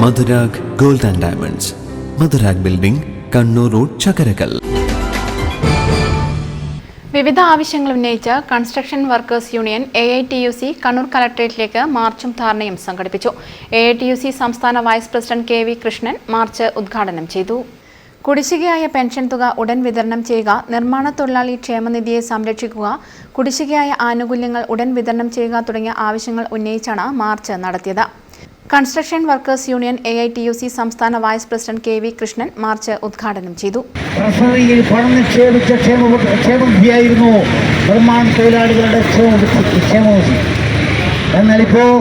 Madhurag gold and diamonds, Madhurag building, Kannur road, Chakkarakkal. വിവിധ ആവശ്യങ്ങൾ ഉന്നയിച്ച് construction workers union AITUC Kannur കളക്ടറേറ്റിലേക്ക് മാർച്ചും ധാരണയും സംഘടിപ്പിച്ചു. AITUC സംസ്ഥാന vice president KV Krishnan march ഉദ്ഘാടനം ചെയ്തു. കുടിശ്ശികയായ പെൻഷൻ തുക ഉടൻ വിതരണം ചെയ്യുക, നിർമ്മാണ തൊഴിലാളി ക്ഷേമനിധിയെ സംരക്ഷിക്കുക, കുടിശ്ശികയായ ആനുകൂല്യങ്ങൾ ഉടൻ വിതരണം ചെയ്യുക തുടങ്ങിയ ആവശ്യങ്ങൾ ഉന്നയിച്ചാണ് മാർച്ച് നടത്തിയത്. കൺസ്ട്രക്ഷൻ വർക്കേഴ്സ് യൂണിയൻ AITUC സംസ്ഥാന vice president KV Krishnan march ഉദ്ഘാടനം ചെയ്തു. ട്രഷറിയിൽ പണം നിക്ഷേപിച്ച ക്ഷേമനിധിയായിരുന്നു നിർമ്മാണ തൊഴിലാളികളുടെ ക്ഷേമനിധി. എന്നാൽ ഇപ്പോൾ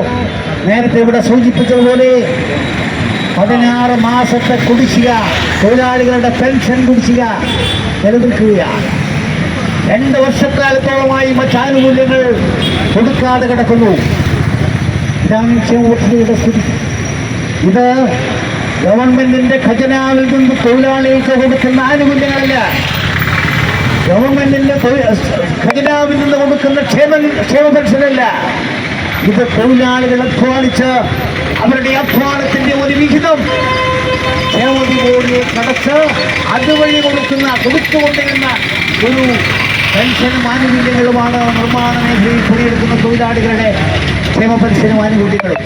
നേരത്തെ ഇവിടെ സൂചിപ്പിച്ചതുപോലെ 16 മാസത്തെ കുടിശ്ശിക, തൊഴിലാളികളുടെ പെൻഷൻ കുടിശ്ശിക നിലനിൽക്കുകയാണ്. 2 വർഷക്കാലത്തോളമായി മറ്റാനുകൂല്യങ്ങൾ കൊടുക്കാതെ കിടക്കുന്നു. ഇതാണ് ക്ഷേമപദ്ധതിയുടെ സ്ഥിതി. ഇത് ഗവൺമെന്റിന്റെ ഖജനാവിൽ നിന്ന് തൊഴിലാളികൾക്ക് കൊടുക്കുന്ന ആനുകൂല്യങ്ങളല്ല, ഗവൺമെന്റിന്റെ ഖജനാവിൽ നിന്ന് കൊടുക്കുന്ന ക്ഷേമ പെൻഷനല്ല. ഇത് തൊഴിലാളികൾ അധ്വാനിച്ച് അവരുടെ അധ്വാനത്തിന്റെ ഒരു വിഹിതം ക്ഷേമനിധി ബോർഡിൽ കടച്ച് അതുവഴി കൊടുത്തുകൊണ്ടിരുന്ന ഒരു പെൻഷനും ആനുകൂല്യങ്ങളുമാണ് നിർമ്മാണ മേഖലയിൽ പണിയെടുക്കുന്ന തൊഴിലാളികളുടെ ക്ഷേമ പെൻഷനും ആനുകൂല്യങ്ങളും.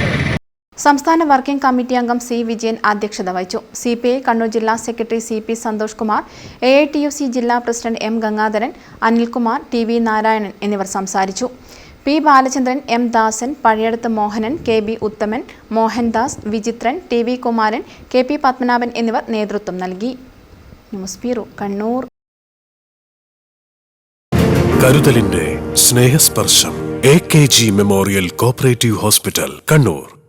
സംസ്ഥാന വർക്കിംഗ് കമ്മിറ്റി അംഗം C. വിജയൻ അധ്യക്ഷത വഹിച്ചു. CPI കണ്ണൂർ ജില്ലാ secretary CP Santhosh Kumar, AITUC ജില്ലാ president M. Gangadharan, Anilkumar, TV Narayanan എന്നിവർ സംസാരിച്ചു. P. ബാലചന്ദ്രൻ, M. ദാസൻ, പഴയടത്ത് മോഹനൻ, KB ഉത്തമൻ, മോഹൻദാസ്, വിചിത്രൻ, TV കുമാരൻ, KP പത്മനാഭൻ എന്നിവർ നേതൃത്വം നൽകി. News bureau, Kannur. കരുതലിന്റെ സ്നേഹസ്പർശം AKG memorial cooperative hospital, Kannur.